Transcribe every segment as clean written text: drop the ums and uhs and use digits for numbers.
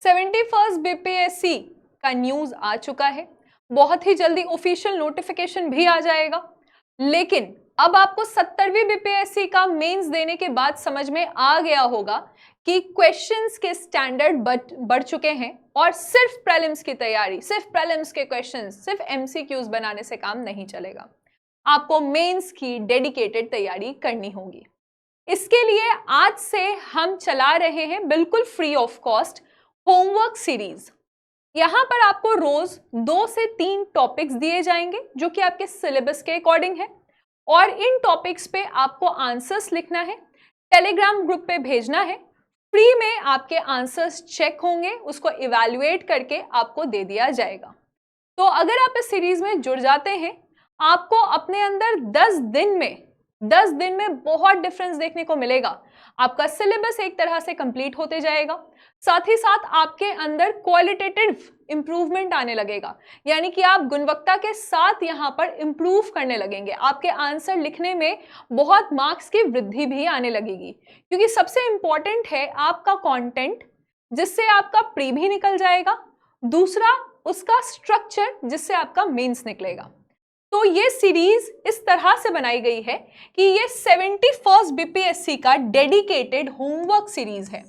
71st BPSC का news आ चुका है, बहुत ही जल्दी ऑफिशियल नोटिफिकेशन भी आ जाएगा। लेकिन अब आपको 70वीं बीपीएससी का मेंस देने के बाद समझ में आ गया होगा कि क्वेश्चंस के स्टैंडर्ड बढ़ चुके हैं और सिर्फ प्रीलिम्स की तैयारी, सिर्फ प्रीलिम्स के क्वेश्चंस, सिर्फ एमसीक्यूज बनाने से काम नहीं चलेगा। आपको मेंस की डेडिकेटेड तैयारी करनी होगी। इसके लिए आज से हम चला रहे हैं बिल्कुल free of cost homework series. यहां पर आपको रोज 2 से 3 टॉपिक्स दिए जाएंगे जो कि आपके सिलेबस के अकॉर्डिंग है, और इन टॉपिक्स पे आपको आंसर्स लिखना है, टेलीग्राम ग्रुप पे भेजना है। फ्री में आपके आंसर्स चेक होंगे, उसको इवैल्यूएट करके आपको दे दिया जाएगा। तो अगर आप इस सीरीज में जुड़ जाते हैं, आपको अपने अंदर 10 दिन में बहुत डिफरेंस देखने को मिलेगा। आपका सिलेबस एक तरह से कंप्लीट होते जाएगा, साथ ही साथ आपके अंदर क्वालिटेटिव इंप्रूवमेंट आने लगेगा, यानी कि आप गुणवत्ता के साथ यहां पर इंप्रूव करने लगेंगे। आपके आंसर लिखने में बहुत मार्क्स की वृद्धि भी आने लगेगी, क्योंकि सबसे इंपॉर्टेंट है आपका कंटेंट, जिससे आपका प्री भी निकल जाएगा, दूसरा उसका स्ट्रक्चर जिससे आपका मेंस निकलेगा। तो ये सीरीज इस तरह से बनाई गई है कि ये 71st बीपीएससी का डेडिकेटेड होमवर्क सीरीज है।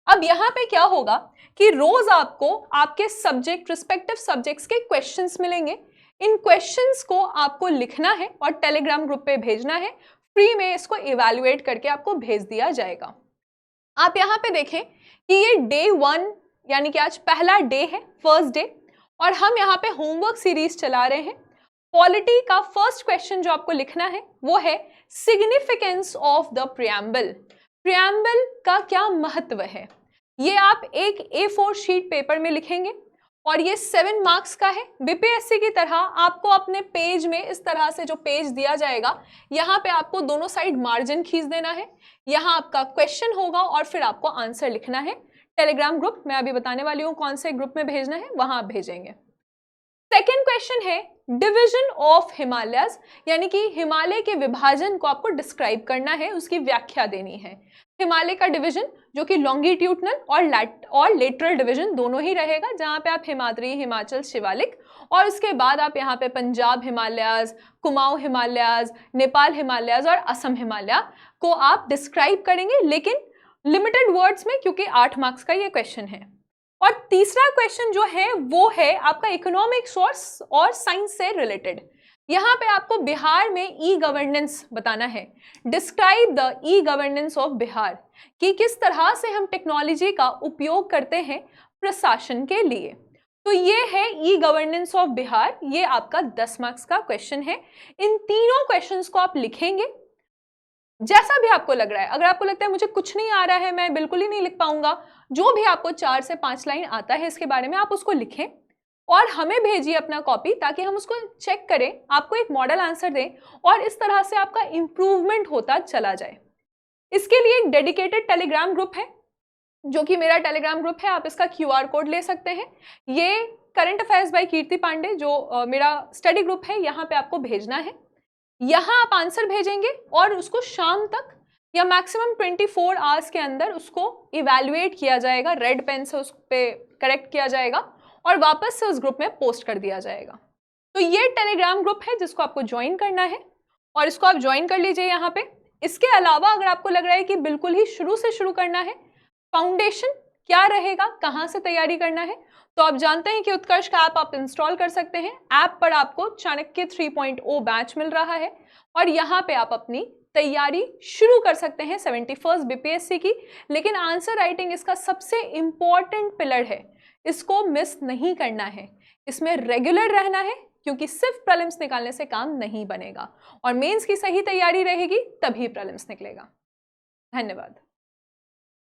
अब यहाँ पे क्या होगा कि रोज आपको आपके सब्जेक्ट, रिस्पेक्टिव सब्जेक्ट्स के क्वेश्चंस मिलेंगे। इन क्वेश्चंस को आपको लिखना है और टेलीग्राम ग्रुप पे भेजना है। फ्री में इसको इवैल्यूएट करके आपको भेज दिया जाएगा। आप यहाँ पे देखें कि ये डे 1 यानी कि आज पहला डे है, फर्स्ट डे, और हम यहाँ पे होमवर्क सीरीज चला रहे हैं। पॉलिटी का फर्स्ट क्वेश्चन जो आपको लिखना है वो है significance of the preamble. Preamble का क्या महत्व है, ये आप एक A4 शीट पेपर में लिखेंगे और ये 7 मार्क्स का है। बीपीएससी की तरह आपको अपने पेज में इस तरह से जो पेज दिया जाएगा, यहाँ पे आपको दोनों साइड मार्जिन खींच देना है। यहाँ आपका क्वेश्चन होगा और फिर आपको आंसर लिखना है। टेलीग्राम ग्रुप मैं अभी बताने वाली हूँ कौन से ग्रुप में भेजना है, वहां आप भेजेंगे। सेकेंड क्वेश्चन है डिवीजन ऑफ हिमालयस, यानी कि हिमालय के विभाजन को आपको डिस्क्राइब करना है, उसकी व्याख्या देनी है। हिमालय का डिवीजन जो कि लॉन्गिट्यूडनल और लेटरल डिवीजन दोनों ही रहेगा, जहां पे आप हिमाद्री, हिमाचल, शिवालिक, और उसके बाद आप यहाँ पे Punjab Himalayas, Kumaon Himalayas, Nepal Himalayas और असम हिमालय को आप डिस्क्राइब करेंगे, लेकिन लिमिटेड वर्ड्स में, क्योंकि 8 मार्क्स का ये क्वेश्चन है। और तीसरा क्वेश्चन जो है वो है आपका इकोनॉमिक्स और साइंस से रिलेटेड। यहाँ पे आपको बिहार में ई गवर्नेंस बताना है। Describe the e governance of Bihar, कि किस तरह से हम टेक्नोलॉजी का उपयोग करते हैं प्रशासन के लिए। तो ये है ई गवर्नेंस ऑफ बिहार, ये आपका 10 मार्क्स का क्वेश्चन है। इन तीनों क्वेश्चंस को आप लिखेंगे जैसा भी आपको लग रहा है। अगर आपको लगता है मुझे कुछ नहीं आ रहा है, मैं बिल्कुल ही नहीं लिख पाऊंगा, जो भी आपको 4 से 5 लाइन आता है इसके बारे में आप उसको लिखें और हमें भेजिए अपना कॉपी, ताकि हम उसको चेक करें, आपको एक मॉडल आंसर दें और इस तरह से आपका इंप्रूवमेंट होता चला जाए। इसके लिए एक डेडिकेटेड टेलीग्राम ग्रुप है, जो कि मेरा टेलीग्राम ग्रुप है। आप इसका QR कोड ले सकते हैं। ये करंट अफेयर्स बाय कीर्ति पांडे जो मेरा स्टडी ग्रुप है, यहाँ पे आपको भेजना है। यहाँ आप आंसर भेजेंगे और उसको शाम तक या मैक्सिमम 24 आवर्स के अंदर उसको इवैल्यूएट किया जाएगा, रेड पेन से उस पर करेक्ट किया जाएगा और वापस से उस ग्रुप में पोस्ट कर दिया जाएगा। तो ये टेलीग्राम ग्रुप है जिसको आपको ज्वाइन करना है और इसको आप ज्वाइन कर लीजिए यहाँ पे। इसके अलावा अगर आपको लग रहा है कि बिल्कुल ही शुरू से शुरू करना है, फाउंडेशन क्या रहेगा, कहाँ से तैयारी करना है, तो आप जानते हैं कि उत्कर्ष का ऐप आप इंस्टॉल कर सकते हैं। ऐप पर आपको चाणक्य 3.0 बैच मिल रहा है और यहाँ पे आप अपनी तैयारी शुरू कर सकते हैं 71st बीपीएससी की। लेकिन आंसर राइटिंग इसका सबसे इंपॉर्टेंट पिलर है, इसको मिस नहीं करना है, इसमें रेगुलर रहना है, क्योंकि सिर्फ प्रीलिम्स निकालने से काम नहीं बनेगा और मेंस की सही तैयारी रहेगी तभी प्रीलिम्स निकलेगा। धन्यवाद।